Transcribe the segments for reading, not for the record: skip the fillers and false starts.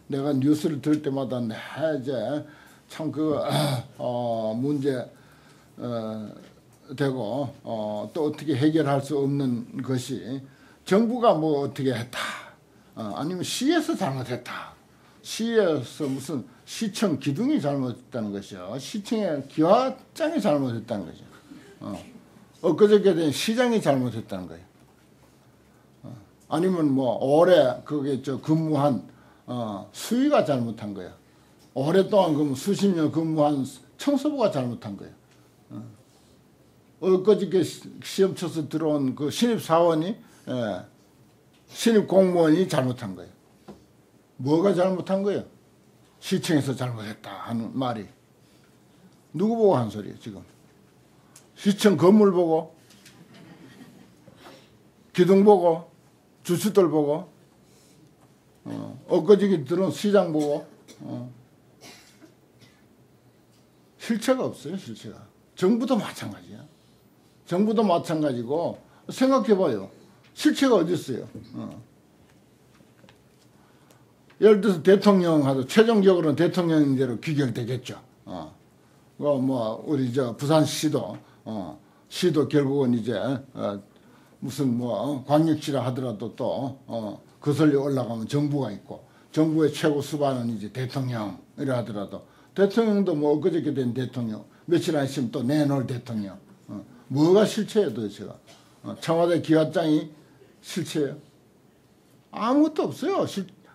내가 뉴스를 들을 때마다 이제 참 문제 되고 또 어떻게 해결할 수 없는 것이 정부가 뭐 어떻게 했다, 아니면 시에서 잘못했다. 시에서 무슨 시청 기둥이 잘못했다는 것이요, 시청의 기와장이 잘못했다는 거죠. 엊그저께 된 시장이 잘못했다는 거예요. 아니면 뭐 올해 그게 근무한 수위가 잘못한 거예요. 오랫동안 수십 년 근무한 청소부가 잘못한 거예요. 엊그저께 시험 쳐서 들어온 그 신입사원이, 신입공무원이 잘못한 거예요. 뭐가 잘못한 거예요? 시청에서 잘못했다 하는 말이. 누구 보고 한 소리예요, 지금? 시청 건물 보고, 기둥 보고, 주수들 보고, 엊그저께 들어온 시장 보고, 실체가 없어요, 실체가. 정부도 마찬가지야. 정부도 마찬가지고, 생각해봐요. 실체가 어디 있어요? 예를 들어서 대통령하고 최종적으로는 대통령대로 귀결되겠죠. 뭐 우리 부산시도 시도 결국은 이제 무슨 뭐 광역시라 하더라도 또 거슬려 올라가면 정부가 있고, 정부의 최고 수반은 이제 대통령이라 하더라도 대통령도 뭐 엊그저께 된 대통령, 며칠 안 있으면 또 내놓을 대통령. 뭐가 실체예요 도대체가? 청와대 기관장이 실체예요? 아무것도 없어요.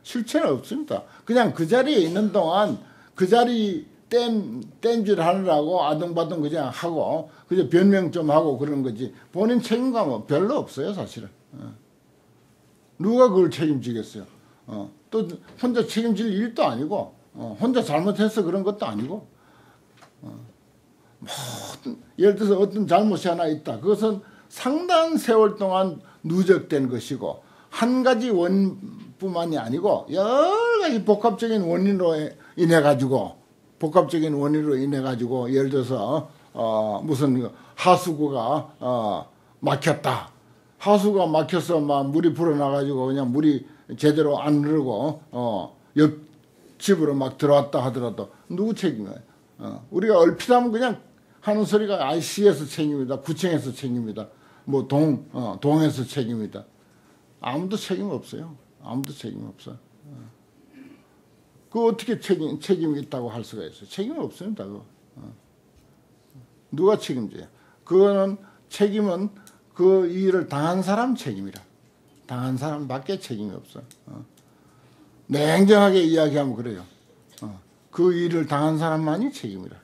실체는 없습니다. 그냥 그 자리에 있는 동안 그 자리 땜질 하느라고 아등바등 그냥 하고 그저 변명 좀 하고 그러는 거지, 본인 책임감은 별로 없어요 사실은. 누가 그걸 책임지겠어요? 또 혼자 책임질 일도 아니고, 혼자 잘못해서 그런 것도 아니고, 예를 들어서 어떤 잘못이 하나 있다. 그것은 상당한 세월 동안 누적된 것이고, 한 가지 원뿐만이 아니고 여러 가지 복합적인 원인으로 인해 가지고, 예를 들어서 무슨 하수구가 막혔다. 하수구가 막혀서 막 물이 불어나가지고 그냥 물이 제대로 안 흐르고 옆집으로 막 들어왔다 하더라도 누구 책임이에요? 우리가 얼핏 하면 그냥 하는 소리가 시에서 책임이다, 구청에서 책임이다, 뭐 동에서 책임이다. 아무도 책임 없어요. 아무도 책임 없어. 그 어떻게 책임이 있다고 할 수가 있어요? 책임 없습니다. 그거. 누가 책임져요? 그거는 책임은 그 일을 당한 사람 책임이라. 당한 사람밖에 책임이 없어. 냉정하게 이야기하면 그래요. 그 일을 당한 사람만이 책임이라.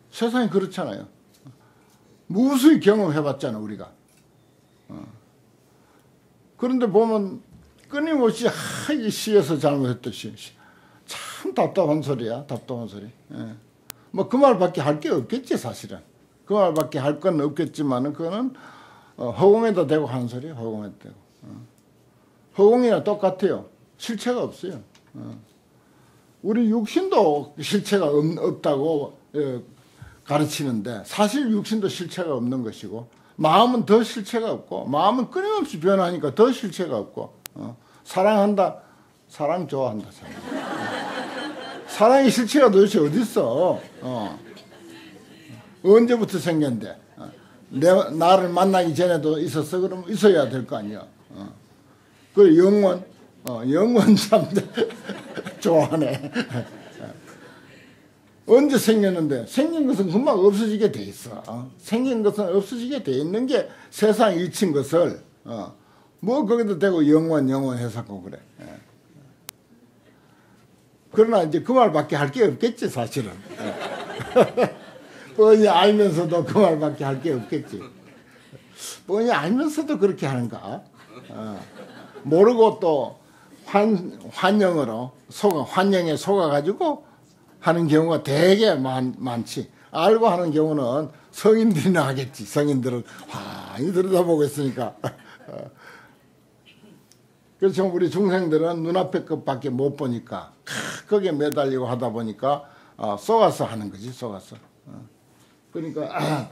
세상이 그렇잖아요. 무수히 경험해봤잖아 우리가. 그런데 보면 끊임없이 이 시에서 잘못했듯이 참 답답한 소리야. 답답한 소리. 뭐 그 말밖에 할 게 없겠지 사실은. 그 말밖에 할 건 없겠지만은 그거는 허공에다 대고 하는 소리야. 허공에다 대고. 허공이나 똑같아요. 실체가 없어요. 우리 육신도 실체가 없다고 가르치는데 사실 육신도 실체가 없는 것이고, 마음은 더 실체가 없고, 마음은 끊임없이 변하니까 더 실체가 없고, 사랑한다, 사랑 좋아한다. 사랑의 실체가 도대체 어디 있어? 언제부터 생겼는데? 나를 만나기 전에도 있었어? 그러면 있어야 될 거 아니야. 그 영원 참 좋아하네. 언제 생겼는데? 생긴 것은 금방 없어지게 돼 있어. 생긴 것은 없어지게 돼 있는 게 세상 일친 것을 뭐 거기다 대고 영원 해석하고 그래. 그러나 이제 그 말밖에 할 게 없겠지 사실은. 뻔히 알면서도 그 말밖에 할 게 없겠지. 뻔히 알면서도 그렇게 하는가? 모르고 또 환영으로 환영에 속아가지고 하는 경우가 되게 많지. 알고 하는 경우는 성인들이나 하겠지. 성인들은 많이 들여다보고 있으니까. 그렇죠. 우리 중생들은 눈앞의 것밖에 못 보니까 거기에 매달리고 하다 보니까 속아서 하는 거지. 속아서. 그러니까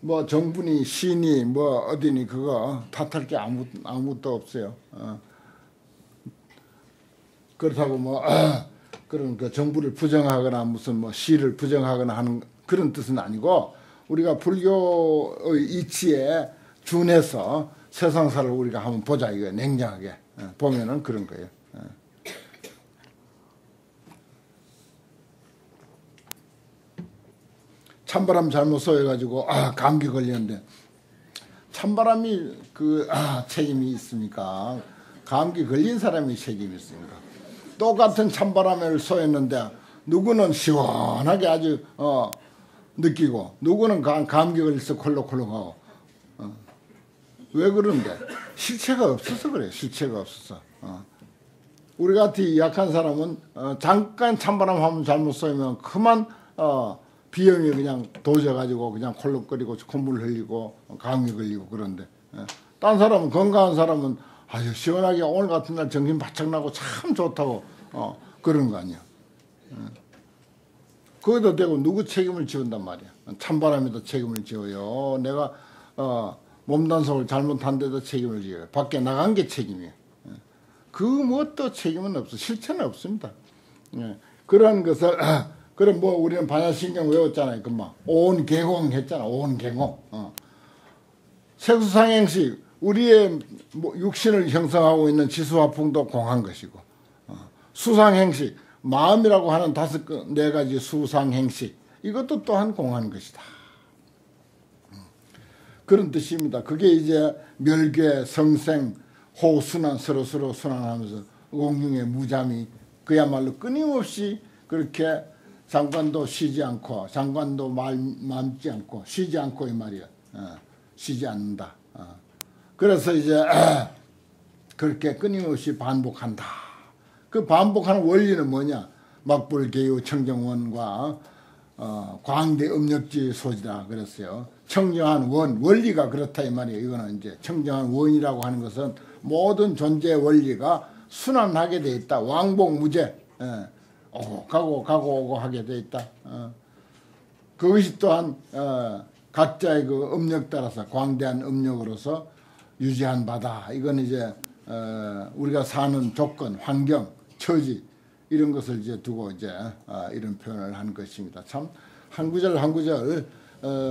뭐 정부니 시니 뭐 어디니 그거 탓할 게 아무것도 없어요. 그렇다고 뭐 그런 그 정부를 부정하거나 무슨 뭐 시를 부정하거나 하는 그런 뜻은 아니고 우리가 불교의 이치에 준해서 세상사를 우리가 한번 보자 이거 냉정하게 보면은 그런 거예요. 찬바람 잘못 쏘여가지고 감기 걸렸는데 찬바람이 책임이 있습니까? 감기 걸린 사람이 책임이 있습니까? 똑같은 찬바람을 쏘였는데 누구는 시원하게 아주 느끼고 누구는 감기 걸려서 콜록콜록하고 왜 그런데? 실체가 없어서 그래요. 실체가 없어서. 우리 같이 약한 사람은 잠깐 찬바람 한번 잘못 쏘면 그만 비염이 그냥 도져가지고 그냥 콜록거리고 콧물 흘리고 감기 걸리고 그런데 딴 사람은 건강한 사람은 아주 시원하게 오늘 같은 날 정신 바짝 나고 참 좋다고 그런 거 아니야. 거기다 대고 누구 책임을 지운단 말이야. 찬바람에도 책임을 지어요. 내가 몸단속을 잘못한 데도 책임을 지어요. 밖에 나간 게 책임이에요. 그 무엇도 책임은 없어. 실체는 없습니다. 그런 것을 그럼 뭐 우리는 반야신경 외웠잖아요. 금방 온개공 했잖아. 온개공. 색수상행식 우리의 육신을 형성하고 있는 지수화풍도 공한 것이고 수상행식 마음이라고 하는 네 가지 수상행식 이것도 또한 공한 것이다. 그런 뜻입니다. 그게 이제 멸괴, 성생, 호순환 서로 순환하면서 공중의 무잠이 그야말로 끊임없이 그렇게 장관도 쉬지 않고 장관도 맘지 않고 쉬지 않고 이 말이야. 쉬지 않는다. 그래서 이제 그렇게 끊임없이 반복한다. 그 반복하는 원리는 뭐냐? 막불개유 청정원과 광대 음력지 소지다 그랬어요. 청정한 원리가 그렇다 이 말이에요. 이거는 이제 청정한 원이라고 하는 것은 모든 존재의 원리가 순환하게 돼 있다. 왕복무제. 가고 오고 하게 돼 있다. 그것이 또한 각자의 그 음력 따라서 광대한 음력으로서 유지한 바다. 이건 이제 우리가 사는 조건, 환경, 처지 이런 것을 이제 두고 이제 이런 표현을 한 것입니다. 참 한 구절 한 구절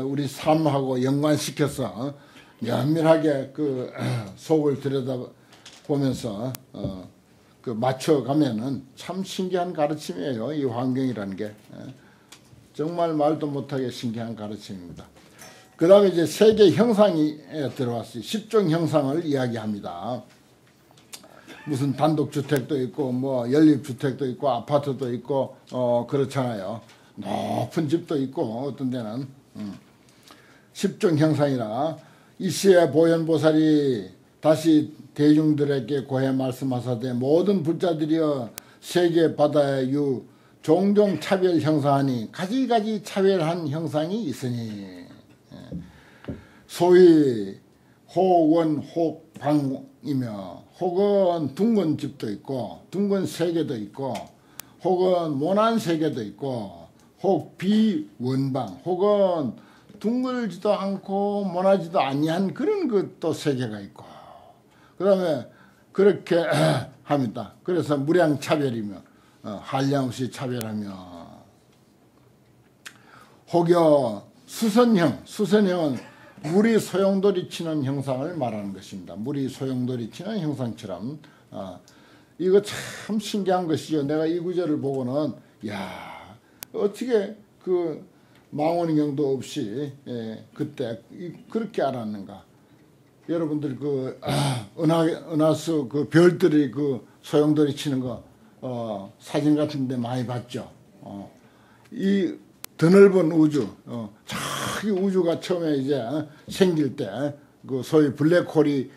우리 삶하고 연관시켜서 면밀하게 그 속을 들여다 보면서 그 맞춰가면은 참 신기한 가르침이에요. 이 환경이라는 게 정말 말도 못하게 신기한 가르침입니다. 그 다음에 이제 세계 형상이 들어왔어요. 10종 형상을 이야기합니다. 무슨 단독주택도 있고 뭐 연립주택도 있고 아파트도 있고 그렇잖아요. 높은 집도 있고 어떤 데는 10종 형상이라 이시에 보현보살이 다시 대중들에게 고해 말씀하사되 모든 불자들이여 세계 바다의 유 종종 차별 형상하니 가지가지 차별한 형상이 있으니 소위 혹원 혹방이며 혹은 둥근 집도 있고 둥근 세계도 있고 혹은 모난 세계도 있고 혹 비원방 혹은 둥글지도 않고 모나지도 아니한 그런 것도 세계가 있고 그 다음에 그렇게 합니다. 그래서 무량차별이며 한량없이 차별하며 혹여 수선형은 물이 소용돌이 치는 형상을 말하는 것입니다. 물이 소용돌이 치는 형상처럼 이거 참 신기한 것이죠. 내가 이 구절을 보고는 야 어떻게 그 망원경도 없이 그때 그렇게 알았는가. 여러분들 그 은하수 그 별들이 그 소용돌이 치는 거 사진 같은데 많이 봤죠. 이 드넓은 우주, 저기 우주가 처음에 이제 생길 때 그 소위 블랙홀이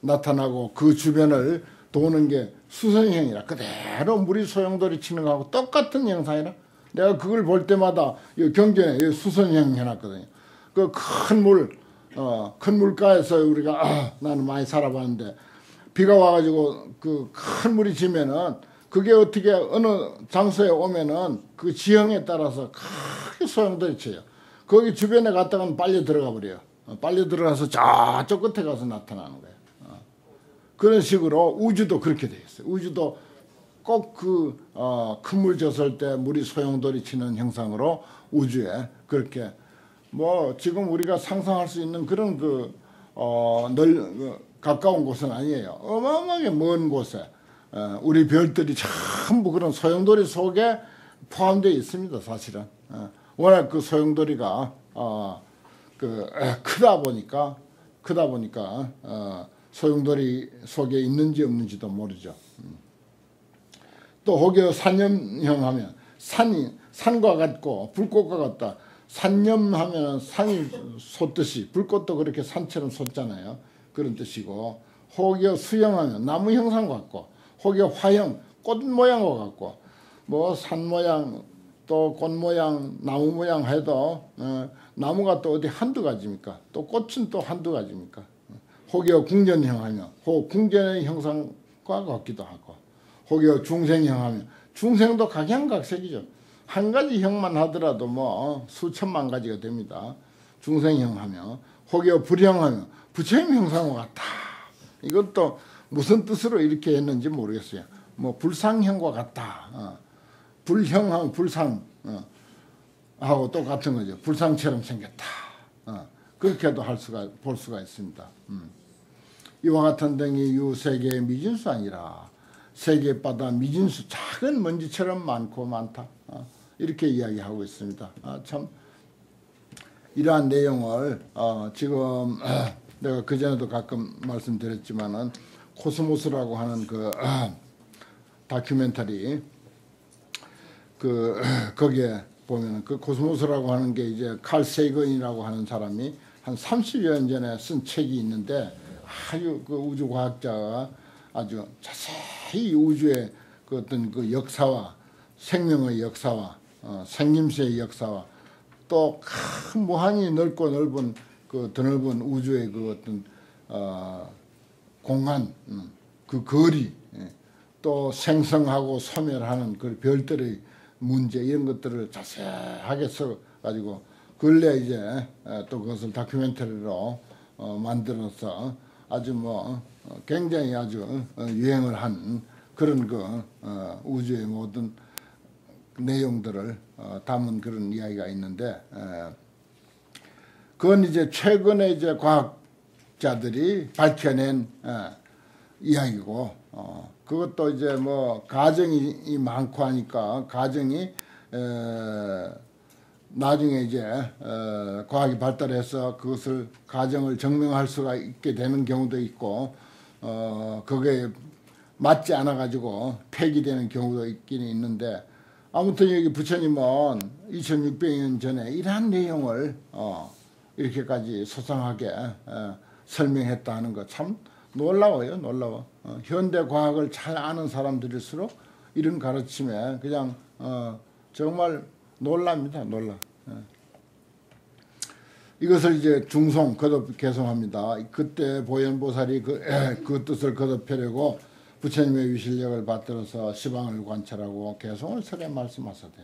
나타나고 그 주변을 도는 게 수선형이라 그대로 물이 소용돌이 치는 거하고 똑같은 형상이라 내가 그걸 볼 때마다 경전에 수선형 해놨거든요. 그 큰 물가에서 우리가 나는 많이 살아봤는데 비가 와가지고 그 큰 물이 지면은 그게 어떻게 어느 장소에 오면은 그 지형에 따라서 크게 소용돌이 쳐요. 거기 주변에 갔다가는 빨리 들어가 버려요. 빨리 들어가서 저쪽 끝에 가서 나타나는 거예요. 그런 식으로 우주도 그렇게 돼 있어요. 우주도 꼭 큰 물 졌을 때 물이 소용돌이 치는 형상으로 우주에 그렇게 뭐 지금 우리가 상상할 수 있는 그런 가까운 곳은 아니에요. 어마어마하게 먼 곳에 우리 별들이 전부 그런 소용돌이 속에 포함되어 있습니다. 사실은 워낙 그 소용돌이가 크다 보니까 소용돌이 속에 있는지 없는지도 모르죠. 또 혹여 산염형하면 산과 같고 불꽃과 같다. 산염하면 산이 솟듯이 불꽃도 그렇게 산처럼 솟잖아요. 그런 뜻이고 혹여 수형하면 나무 형상 같고 혹여 화형 꽃 모양과 같고 뭐 산 모양 또 꽃 모양 나무 모양 해도 나무가 또 어디 한두 가지입니까? 또 꽃은 또 한두 가지입니까? 혹여 궁전형하면 혹 궁전의 형상과 같기도 하고 혹여 중생형하면 중생도 각양각색이죠. 한 가지 형만 하더라도 뭐 수천만 가지가 됩니다. 중생형하면 혹여 불형하면 부처님 형상과 같다. 이것도 무슨 뜻으로 이렇게 했는지 모르겠어요. 뭐 불상형과 같다. 불형하면 불상 하고 똑같은 거죠. 불상처럼 생겼다. 그렇게도 볼 수가 있습니다. 이와 같은 등이 유세계의 미진수 아니라 세계바다 미진수 작은 먼지처럼 많다. 이렇게 이야기하고 있습니다. 참 이러한 내용을 지금 내가 그전에도 가끔 말씀드렸지만은 코스모스라고 하는 그 다큐멘터리 거기에 보면은 그 코스모스라고 하는 게 이제 칼 세이건이라고 하는 사람이 한 30여 년 전에 쓴 책이 있는데 아주 그 우주 과학자가 아주 자세히 우주의 그 어떤 그 역사와 생명의 역사와 생김새의 역사와 또 큰 무한히 넓고 넓은 그 드넓은 우주의 그 어떤 공간 그 거리 또 생성하고 소멸하는 그 별들의 문제 이런 것들을 자세하게 써가지고 근래 이제 또 그것을 다큐멘터리로 만들어서 아주 뭐 굉장히 아주 유행을 한 그런 우주의 모든 내용들을 담은 그런 이야기가 있는데 그건 이제 최근에 이제 과학자들이 밝혀낸 이야기고 그것도 이제 뭐 가정이 많고 하니까 가정이 나중에 이제 과학이 발달해서 그것을 가정을 증명할 수가 있게 되는 경우도 있고 그게 맞지 않아 가지고 폐기되는 경우도 있긴 있는데 아무튼 여기 부처님은 2600년 전에 이러한 내용을 이렇게까지 소상하게 설명했다 하는 거 참 놀라워요. 놀라워. 현대 과학을 잘 아는 사람들일수록 이런 가르침에 그냥 정말 놀랍니다. 놀라. 이것을 이제 중송 거듭 개송합니다. 그때 보현보살이 그 뜻을 거듭하려고 부처님의 위실력을 받들어서 시방을 관찰하고 개송을 설에 말씀하사대.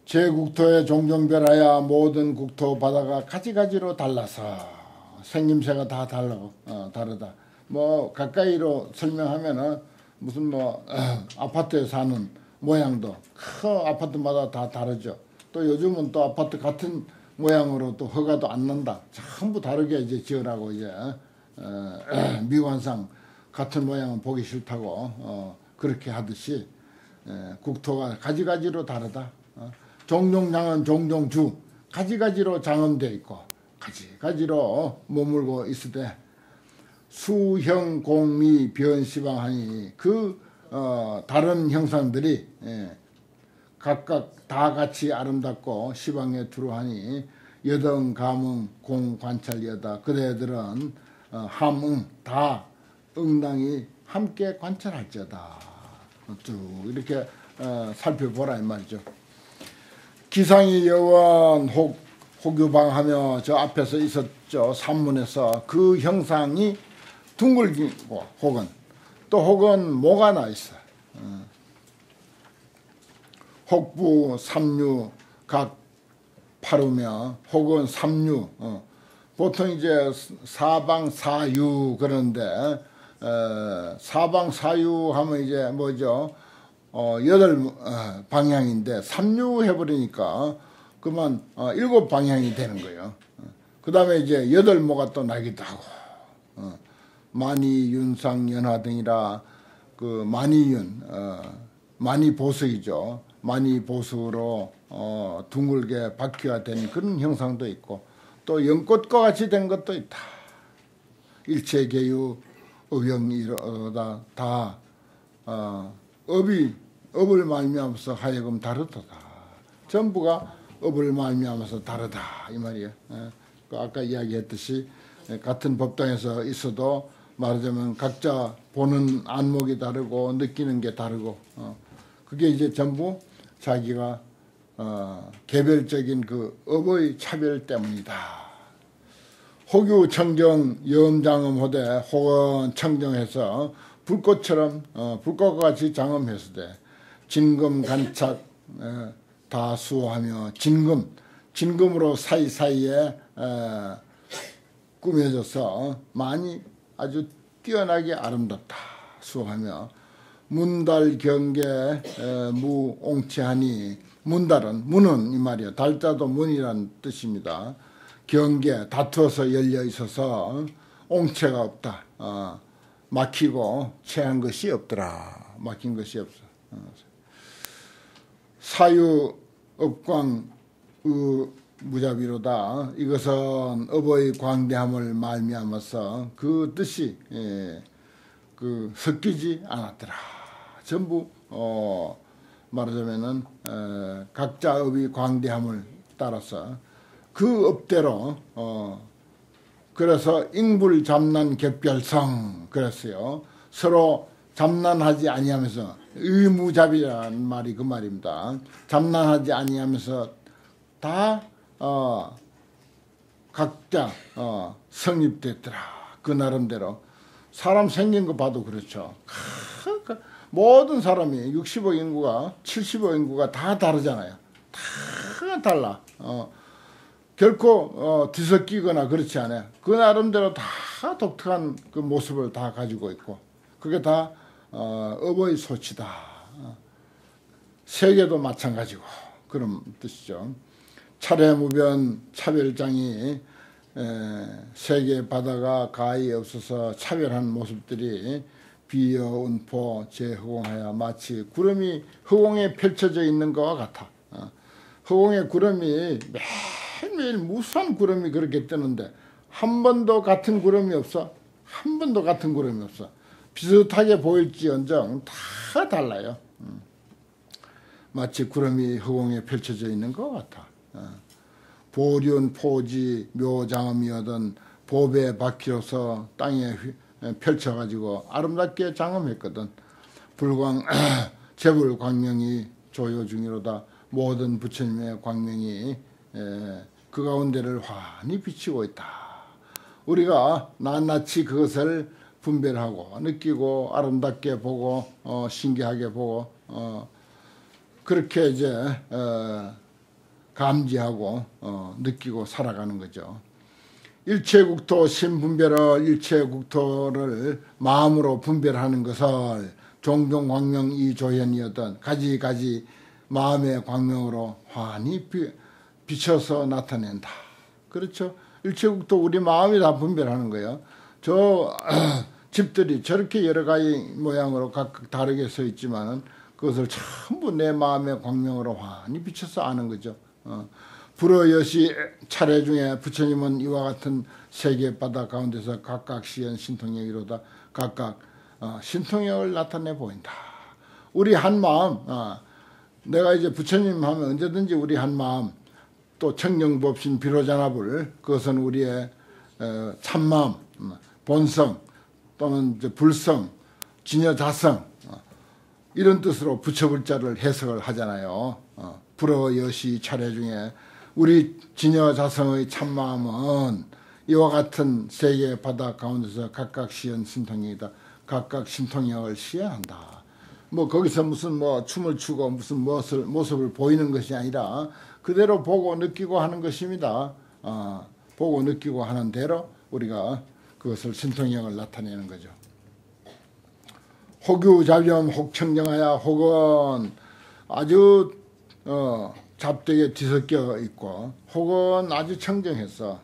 제 국토에 종종별하여 모든 국토 바다가 가지가지로 달라서 생김새가 다 다르다. 뭐 가까이로 설명하면은 무슨 뭐 아파트에 사는 모양도 아파트마다 다 다르죠. 또 요즘은 또 아파트 같은 모양으로 또 허가도 안 난다. 전부 다르게 이제 지으라고 이제 미관상 같은 모양은 보기 싫다고 그렇게 하듯이 국토가 가지가지로 다르다. 종종장은 종종주 가지가지로 장엄되어 있고 가지가지로 머물고 있으되 수형 공미 변시방하니 다른 형상들이 각각 다 같이 아름답고 시방에 두루하니 여등 감응 공관찰여다. 그대들은 함응 다 응당이 함께 관찰할지어다. 쭉 이렇게 살펴보라 이 말이죠. 기상이 여원 혹유방하며 저 앞에서 있었죠. 산문에서 그 형상이 둥글기고 혹은 모가 나 있어. 혹부 삼류 각 파루며 혹은 삼류 보통 이제 사방 사유 그런데 사방사유하면 이제 뭐죠? 8방향인데 삼류해버리니까 그만 7방향이 되는 거예요. 그 다음에 이제 8모가 또 나기도 하고, 만이, 윤상, 연화 등이라 그 만이윤, 만이보석이죠. 만이보석으로 둥글게 바퀴화된 그런 형상도 있고, 또 연꽃과 같이 된 것도 있다. 일체계유 의형이로다. 다 업을 말미암아서 하여금 다르도다. 전부가 업을 말미암아서 다르다 이 말이에요. 아까 이야기했듯이 같은 법당에서 있어도 말하자면 각자 보는 안목이 다르고 느끼는 게 다르고, 그게 이제 전부 자기가 개별적인 그 업의 차별 때문이다. 호규 청정 염장음호대 혹은 청정해서 불꽃처럼 불꽃과 같이 장음해서 돼 진금 간착 다 수호하며 진금으로 사이사이에 꾸며져서 많이 아주 뛰어나게 아름답다 수호하며 문달 경계 무옹치하니 문달은 문은 이 말이에요. 달자도 문이란 뜻입니다. 경계 다투어서 열려 있어서 옹체가 없다. 막히고 체한 것이 없더라. 막힌 것이 없어. 사유 업광 무자비로다. 이것은 업의 광대함을 말미암아서 그 뜻이 그 섞이지 않았더라. 전부 말하자면은 각자 업의 광대함을 따라서 그 업대로 그래서 ing불잡난 객별성 그랬어요. 서로 잡난하지 아니하면서 의무잡이라는 말이 그 말입니다. 잡난하지 아니하면서 다 각자 성립됐더라. 그 나름대로 사람 생긴 거 봐도 그렇죠. 모든 사람이 60억 인구가 70억 인구가 다 다르잖아요. 다 달라. 결코 뒤섞이거나 그렇지 않아요. 그 나름대로 다 독특한 그 모습을 다 가지고 있고 그게 다 업의 소치다. 세계도 마찬가지고 그런 뜻이죠. 차례무변 차별장이 세계 바다가 가히 없어서 차별한 모습들이 비여운포 재허공하여 마치 구름이 허공에 펼쳐져 있는 것과 같아. 허공에 구름이 매일매일 무수한 구름이 그렇게 뜨는데 한 번도 같은 구름이 없어. 한 번도 같은 구름이 없어. 비슷하게 보일지언정 다 달라요. 마치 구름이 허공에 펼쳐져 있는 것 같아. 보륜 포지 묘장음이었던 보배 바퀴로서 땅에 펼쳐가지고 아름답게 장음했거든. 불광 재불 광명이 조요 중이로다. 모든 부처님의 광명이 그 가운데를 환히 비치고 있다. 우리가 낱낱이 그것을 분별하고 느끼고 아름답게 보고 신기하게 보고 그렇게 이제 감지하고 느끼고 살아가는 거죠. 일체국토 신분별을 일체국토를 마음으로 분별하는 것을 종종 광명 이조현이었던 가지가지 마음의 광명으로 환히 비춰서 나타낸다. 그렇죠. 일체국토 우리 마음이 다 분별하는 거예요. 저 집들이 저렇게 여러 가지 모양으로 각각 다르게 서 있지만은 그것을 전부 내 마음의 광명으로 환히 비춰서 아는 거죠. 불어여시 차례 중에 부처님은 이와 같은 세계 바다 가운데서 각각 시연 신통력이로다. 각각 신통력을 나타내 보인다. 우리 한 마음, 내가 이제 부처님 하면 언제든지 우리 한 마음, 또 청정법신 비로잔압을 그것은 우리의 참마음, 본성 또는 이제 불성, 진여자성 이런 뜻으로 부처불자를 해석을 하잖아요. 불어여시 차례 중에 우리 진여자성의 참마음은 이와 같은 세계 바다 가운데서 각각 시연 신통력이다. 각각 신통력을 시연한다. 뭐 거기서 무슨 뭐 춤을 추고 무슨 모습을 보이는 것이 아니라 그대로 보고 느끼고 하는 것입니다. 보고 느끼고 하는 대로 우리가 그것을 신통력을 나타내는 거죠. 혹유자비엄 혹청정하야 혹은 아주 잡되게 뒤섞여 있고 혹은 아주 청정해서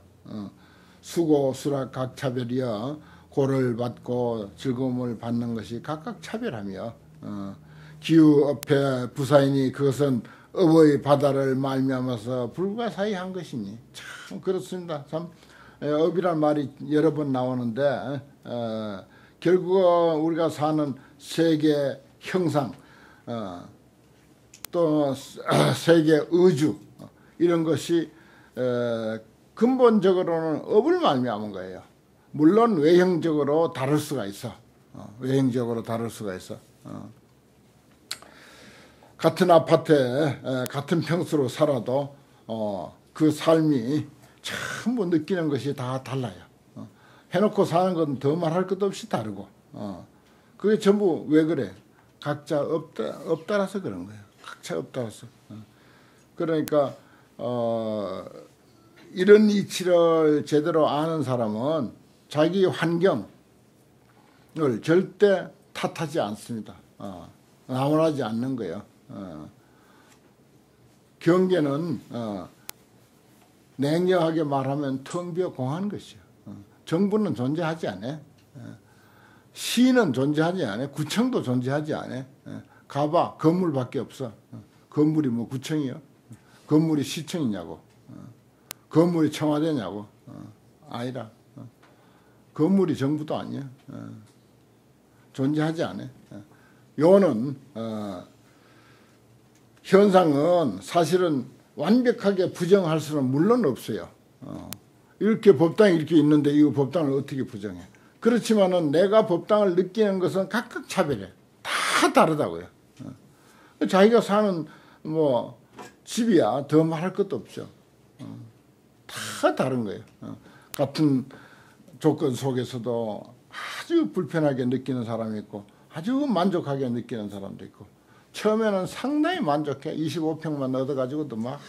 수고 수락 각차별이여 고를 받고 즐거움을 받는 것이 각각 차별하며 기후 업해 부사이니 그것은 업의 바다를 말미암아서 불가사의한 것이니 참 그렇습니다. 참 업이란 말이 여러 번 나오는데 결국 우리가 사는 세계 형상 또 세계 의주 이런 것이 근본적으로는 업을 말미암은 거예요. 물론 외형적으로 다를 수가 있어. 외형적으로 다를 수가 있어. 같은 아파트에 같은 평수로 살아도 그 삶이 전부 느끼는 것이 다 달라요. 해놓고 사는 건 더 말할 것도 없이 다르고 그게 전부 왜 그래? 각자 업 따라서 그런 거예요. 각자 업 따라서. 그러니까 이런 이치를 제대로 아는 사람은 자기 환경을 절대 탓하지 않습니다. 나무라지 않는 거예요. 경계는 냉정하게 말하면 텅 비어 공한 것이요. 정부는 존재하지 않아. 시는 존재하지 않아. 구청도 존재하지 않아. 가봐 건물밖에 없어. 건물이 뭐 구청이요? 건물이 시청이냐고. 건물이 청와대냐고. 아니라. 건물이 정부도 아니야. 존재하지 않아. 요는 현상은 사실은 완벽하게 부정할 수는 물론 없어요. 이렇게 법당이 이렇게 있는데 이 법당을 어떻게 부정해? 그렇지만은 내가 법당을 느끼는 것은 각각 차별해. 다 다르다고요. 자기가 사는 뭐 집이야 더 말할 것도 없죠. 다 다른 거예요. 같은 조건 속에서도 아주 불편하게 느끼는 사람이 있고 아주 만족하게 느끼는 사람도 있고 처음에는 상당히 만족해. 25평만 얻어가지고도 막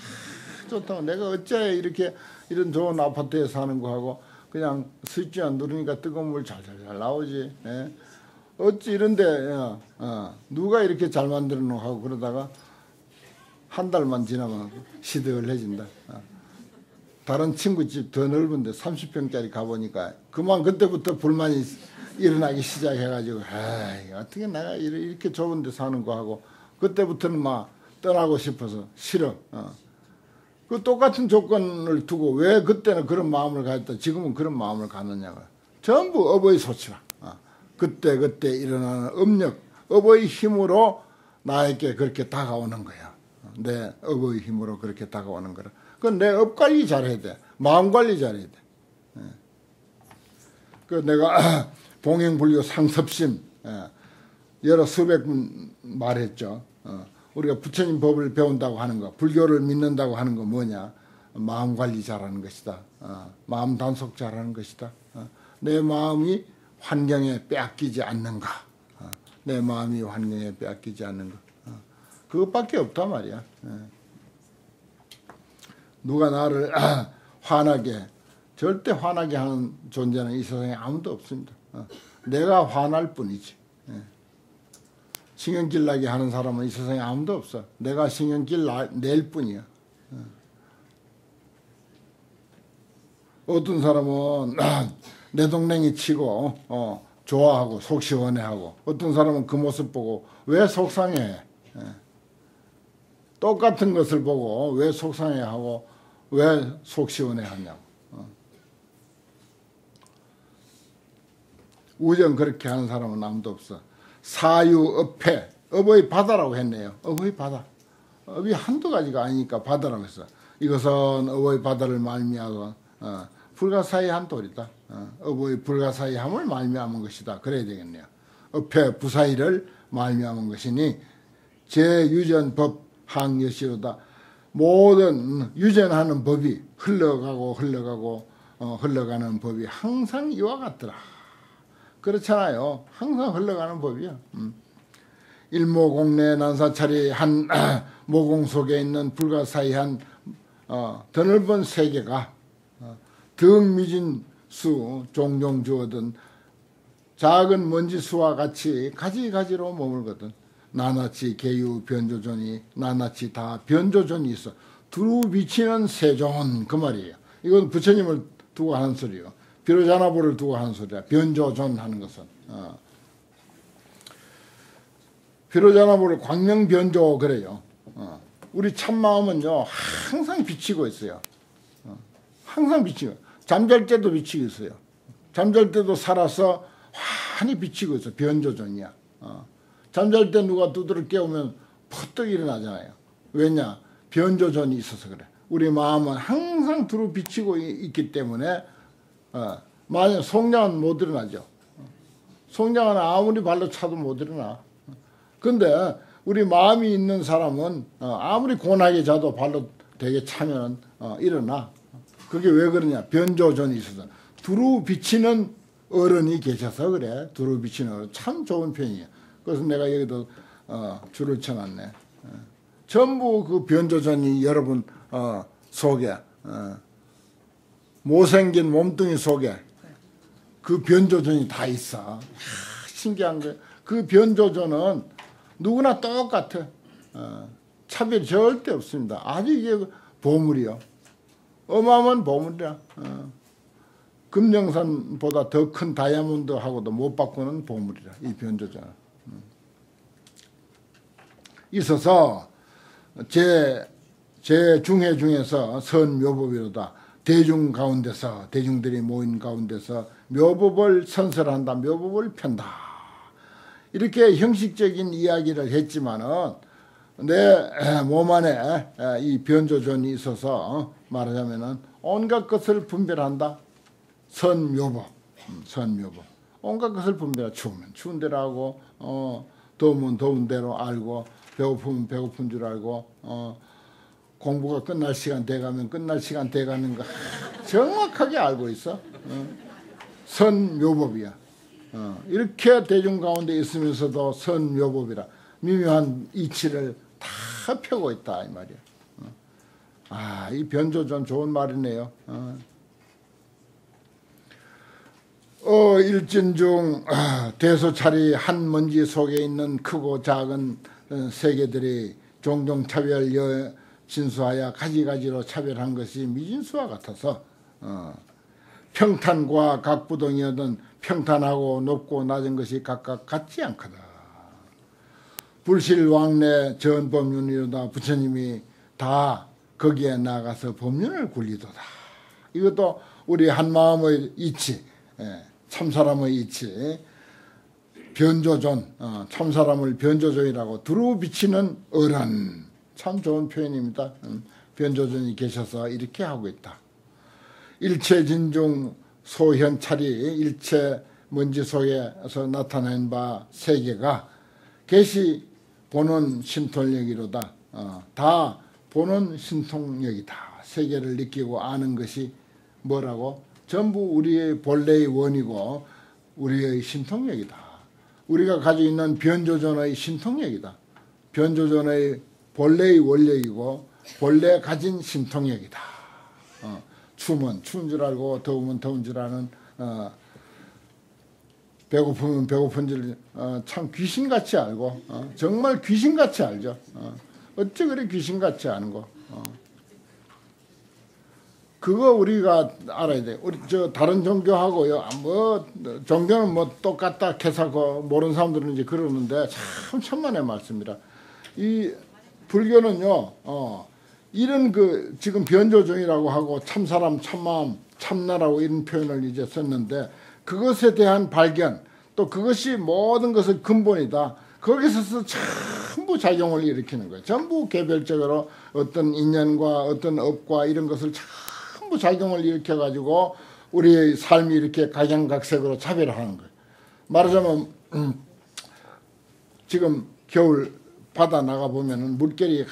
좋다고 내가 어째 이렇게 이런 좋은 아파트에 사는 거 하고 그냥 스위치 안 누르니까 뜨거운 물 잘잘 나오지. 예? 어찌 이런데 누가 이렇게 잘 만들어놓고 하고 그러다가 한 달만 지나면 시들해진다. 다른 친구 집 더 넓은데 30평짜리 가보니까 그만 그때부터 불만이 일어나기 시작해가지고 에이, 어떻게 내가 이렇게 좁은 데 사는 거 하고 그때부터는 막 떠나고 싶어서 싫어. 그 똑같은 조건을 두고 왜 그때는 그런 마음을 가졌다 지금은 그런 마음을 갖느냐고. 전부 업의 소치라. 그때 일어나는 업력, 업의 힘으로 나에게 그렇게 다가오는 거야. 내 업의 힘으로 그렇게 다가오는 거라. 그건 내 업 관리 잘해야 돼. 마음 관리 잘해야 돼. 그 내가 봉행불교 상섭심 여러 수백 분 말했죠. 우리가 부처님 법을 배운다고 하는 거, 불교를 믿는다고 하는 거 뭐냐? 마음 관리 잘하는 것이다. 마음 단속 잘하는 것이다. 내 마음이 환경에 빼앗기지 않는가? 내 마음이 환경에 빼앗기지 않는가? 그것밖에 없단 말이야. 누가 나를 화나게 절대 화나게 하는 존재는 이 세상에 아무도 없습니다. 내가 화날 뿐이지. 신경질 나게 하는 사람은 이 세상에 아무도 없어. 내가 신경질 낼 뿐이야. 어떤 사람은 내 동생이 치고 좋아하고 속 시원해하고 어떤 사람은 그 모습 보고 왜 속상해. 똑같은 것을 보고 왜 속상해하고 왜 속 시원해하냐고. 우정 그렇게 하는 사람은 아무도 없어. 사유업해, 업의 바다라고 했네요. 업의 바다. 업이 한두 가지가 아니니까 바다라고 했어. 이것은 업의 바다를 말미암아 불가사의한 도리다. 업의 불가사의함을 말미암은 것이다. 그래야 되겠네요. 업해 부사의를 말미암은 것이니 제유전법 항여시로다. 모든 유전하는 법이 흘러가는 법이 항상 이와 같더라. 그렇잖아요. 항상 흘러가는 법이야. 일모공내 난사찰이 한 모공 속에 있는 불가사의한 드넓은 세계가 덕미진 수 종종 주어든 작은 먼지수와 같이 가지가지로 머물거든. 낱낱이 계유 변조존이 낱낱이 다 변조존이 있어. 두루 비치는 세존 그 말이에요. 이건 부처님을 두고 하는 소리요. 비로자나보를 두고 하는 소리야. 변조존 하는 것은. 비로자나보를 광명변조 그래요. 우리 참마음은요 항상 비치고 있어요. 항상 비치고. 잠잘 때도 비치고 있어요. 잠잘 때도 살아서 환히 비치고 있어. 변조존이야. 잠잘 때 누가 두드러 깨우면 퍼뜩 일어나잖아요. 왜냐? 변조존이 있어서 그래. 우리 마음은 항상 두루 비치고 있기 때문에 만약 송량은 못 일어나죠. 송량은 아무리 발로 차도 못 일어나. 근데 우리 마음이 있는 사람은 아무리 고나게 자도 발로 되게 차면 일어나. 그게 왜 그러냐? 변조존이 있어서. 두루 비치는 어른이 계셔서 그래. 두루 비치는 어른. 참 좋은 표현이야. 그래서 내가 여기도 줄을 쳐놨네. 전부 그 변조존이 여러분 속에 못생긴 몸뚱이 속에 그 변조존이 다 있어. 신기한 게 그 변조존은 누구나 똑같아. 차별이 절대 없습니다. 아주 이게 보물이요. 어마어마한 보물이야. 금령산보다 더 큰 다이아몬드하고도 못 바꾸는 보물이라 이 변조존은. 있어서 제 중회 중에서 선묘법이로다. 대중 가운데서 대중들이 모인 가운데서 묘법을 선설한다. 묘법을 편다. 이렇게 형식적인 이야기를 했지만은 내 몸 안에 이 변조존이 있어서 말하자면은 온갖 것을 분별한다. 선묘법, 선묘법. 온갖 것을 분별하. 추우면 추운 대로 알고, 더우면 더운 대로 알고, 배고프면 배고픈 줄 알고, 공부가 끝날 시간 돼가면 끝날 시간 돼가는 거 정확하게 알고 있어. 선묘법이야. 이렇게 대중 가운데 있으면서도 선묘법이라 미묘한 이치를 다 펴고 있다 이 말이야. 이 변조존 좋은 말이네요. 일진중 대소찰이 한 먼지 속에 있는 크고 작은 세계들이 종종 차별 진수하여 가지가지로 차별한 것이 미진수와 같아서 평탄과 각부동이어든 평탄하고 높고 낮은 것이 각각 같지 않거든. 불실왕래 전법륜이로다. 부처님이 다 거기에 나가서 법륜을 굴리도다. 이것도 우리 한마음의 이치, 참사람의 이치, 변조존, 참사람을 변조존이라고 두루 비치는 어른. 참 좋은 표현입니다. 변조존이 계셔서 이렇게 하고 있다. 일체진중 소현찰이 일체 먼지 속에서 나타낸 바 세계가 계시 보는 신통력이로다. 다 보는 신통력이다. 세계를 느끼고 아는 것이 뭐라고? 전부 우리의 본래의 원이고 우리의 신통력이다. 우리가 가지고 있는 변조존의 신통력이다. 변조존의 본래의 원력이고 본래 가진 신통력이다. 추우면 추운 줄 알고 더우면 더운 줄 아는 배고프면 배고픈 줄 참 귀신같이 알고 정말 귀신같이 알죠. 어째 그래 귀신같이 아는 거. 그거 우리가 알아야 돼. 우리 저 다른 종교하고요. 뭐 종교는 뭐 똑같다 해서 모르는 사람들은 이제 그러는데 참 천만의 말씀이라. 이 불교는요. 이런 그 지금 변조종이라고 하고 참사람, 참마음, 참나라고 이런 표현을 이제 썼는데 그것에 대한 발견 또 그것이 모든 것의 근본이다. 거기서 전부 작용을 일으키는 거예요. 전부 개별적으로 어떤 인연과 어떤 업과 이런 것을 전부 작용을 일으켜가지고 우리의 삶이 이렇게 각양각색으로 차별하는 거예요. 말하자면 지금 겨울 바다 나가보면은 물결이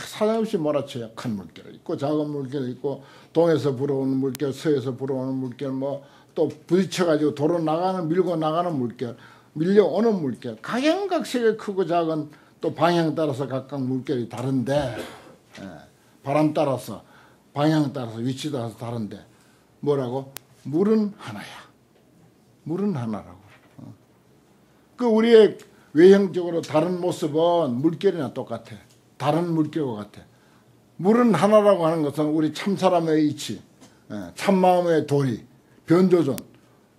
사정없이 몰아쳐요. 큰 물결 있고 작은 물결 있고 동에서 불어오는 물결, 서에서 불어오는 물결 뭐 또 부딪혀가지고 도로 나가는 밀고 나가는 물결, 밀려오는 물결, 각양각색의 크고 작은 또 방향 따라서 각각 물결이 다른데 바람 따라서 방향 따라서 위치 따라서 다른데 뭐라고? 물은 하나야. 물은 하나라고. 그 우리의 외형적으로 다른 모습은 물결이나 똑같아. 다른 물결과 같아. 물은 하나라고 하는 것은 우리 참사람의 이치, 참마음의 도리, 변조전,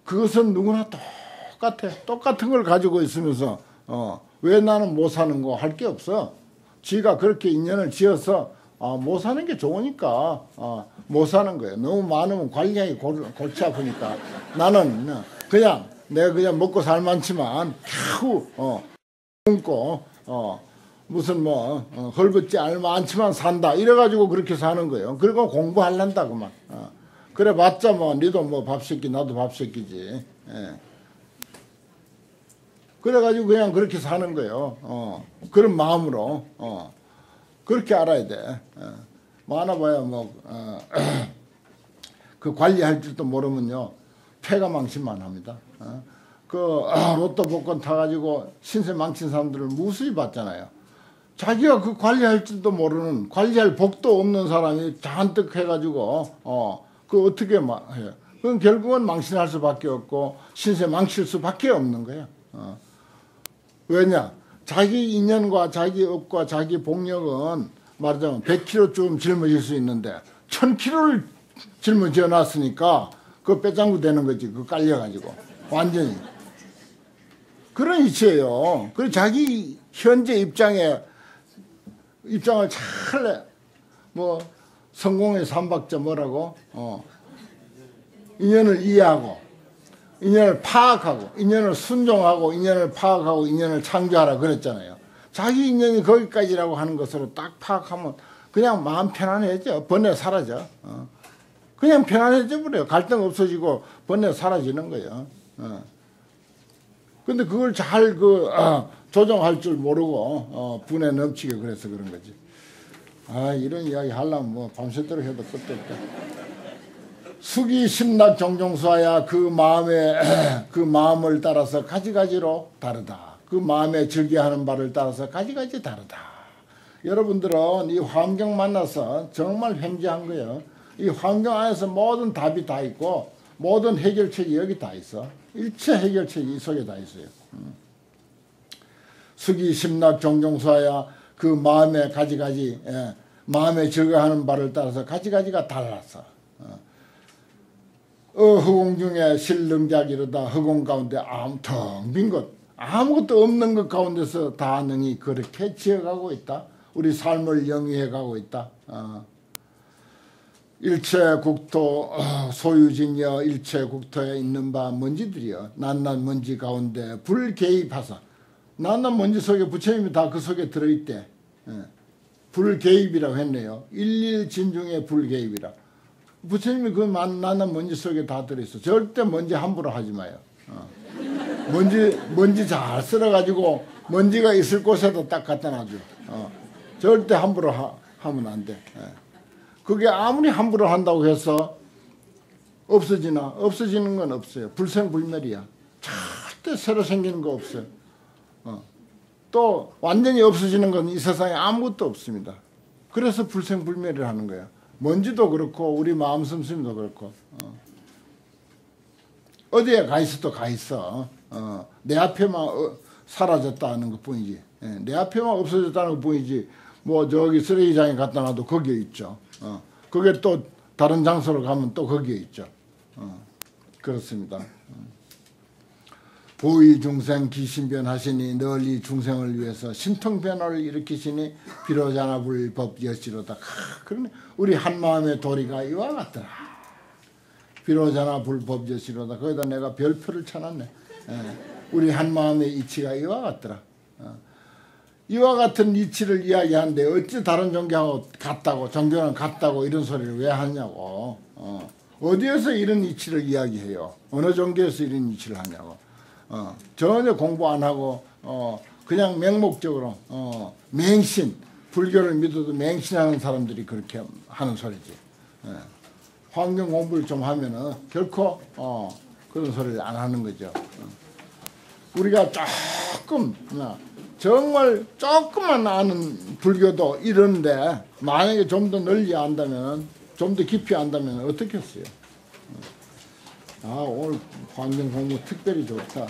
그것은 누구나 똑같아. 똑같은 걸 가지고 있으면서 왜 나는 못 사는 거 할 게 없어. 지가 그렇게 인연을 지어서 못 사는 게 좋으니까 못 사는 거예요. 너무 많으면 관리하기 골치 아프니까 나는 그냥 내가 그냥 먹고 살만치만 겨우 굶고 무슨 뭐 헐벗지 않지만 산다 이래가지고 그렇게 사는 거예요. 그리고 공부하란다 그만. 그래 봤자 뭐 니도 뭐 밥새끼 나도 밥새끼지. 그래가지고 그냥 그렇게 사는 거예요. 그런 마음으로 그렇게 알아야 돼. 많아봐야 뭐 그 관리할 줄도 모르면요 폐가 망신만 합니다. 그 로또 복권 타가지고 신세 망친 사람들을 무수히 봤잖아요. 자기가 그 관리할 줄도 모르는 관리할 복도 없는 사람이 잔뜩 해가지고 그 어떻게 막 해요. 그건 결국은 망신할 수밖에 없고 신세 망칠 수밖에 없는 거예요. 왜냐? 자기 인연과 자기 업과 자기 복력은 말하자면 100kg쯤 짊어질 수 있는데 1000kg를 짊어져 놨으니까 그거 빼장구 되는 거지. 그거 깔려가지고 완전히 그런 이치예요. 그리고 자기 현재 입장을 잘 뭐 성공의 삼박자 뭐라고 인연을 이해하고 인연을 파악하고 인연을 순종하고 인연을 파악하고 인연을 창조하라 그랬잖아요. 자기 인연이 거기까지라고 하는 것으로 딱 파악하면 그냥 마음 편안해져. 번뇌 사라져. 그냥 편안해져 버려요. 갈등 없어지고 번뇌 사라지는 거예요. 근데 그걸 잘 조정할 줄 모르고 분에 넘치게 그래서 그런 거지. 이런 이야기 하려면 뭐 밤새도록 해도 끝도 없다. 수기 심락 정종수하야 그 마음을 따라서 가지가지로 다르다. 그 마음에 즐겨하는 바를 따라서 가지가지 다르다. 여러분들은 이 환경 만나서 정말 횡재한 거예요. 이 환경 안에서 모든 답이 다 있고 모든 해결책이 여기 다 있어. 일체 해결책이 이 속에 다 있어요. 수기 심락 정종수하야 그 마음에 가지가지 마음에 즐거워하는 바를 따라서 가지가지가 달랐어. 허공 중에 실능작이로다. 허공 가운데 텅 빈 것 아무것도 없는 것 가운데서 다 능히 그렇게 지어가고 있다. 우리 삶을 영위해 가고 있다. 일체 국토 소유진여 일체 국토에 있는 바 먼지들이여 낱낱 먼지 가운데 불개입하사 낱낱 먼지 속에 부처님이 다 그 속에 들어있대. 불개입이라고 했네요. 일일진중의 불개입이라. 부처님이 그 낱낱 먼지 속에 다 들어있어. 절대 먼지 함부로 하지 마요. 먼지 잘 쓸어가지고 먼지가 있을 곳에도 딱 갖다 놔줘. 절대 함부로 하면 안 돼. 그게 아무리 함부로 한다고 해서 없어지는 건 없어요. 불생불멸이야. 절대 새로 생기는 거 없어요. 또 완전히 없어지는 건 이 세상에 아무것도 없습니다. 그래서 불생불멸을 하는 거야. 먼지도 그렇고 우리 마음 씀씀이도 그렇고 어디에 가 있어도 가 있어. 내 앞에만 사라졌다는 것 뿐이지. 내 앞에만 없어졌다는 것 뿐이지. 뭐 저기 쓰레기장에 갖다 놔도 거기에 있죠. 그게 또 다른 장소로 가면 또 거기에 있죠. 그렇습니다. 보이 중생 기신변하시니 널리 중생을 위해서 신통변화를 일으키시니 비로자나 불법 여시로다. 그러네. 우리 한마음의 도리가 이와 같더라. 비로자나 불법 여시로다. 거기다 내가 별표를 쳐놨네. 우리 한마음의 이치가 이와 같더라. 이와 같은 이치를 이야기하는데 어찌 다른 종교하고 같다고 종교는 같다고 이런 소리를 왜 하냐고. 어디에서 이런 이치를 이야기해요. 어느 종교에서 이런 이치를 하냐고. 전혀 공부 안 하고 그냥 맹목적으로 맹신 불교를 믿어도 맹신하는 사람들이 그렇게 하는 소리지. 환경 공부를 좀 하면은 결코 그런 소리를 안 하는 거죠. 우리가 조금 정말 조금만 아는 불교도 이런데 만약에 좀 더 널리 안다면 좀 더 깊이 안다면 어떻겠어요? 오늘 환경 공부 특별히 좋다.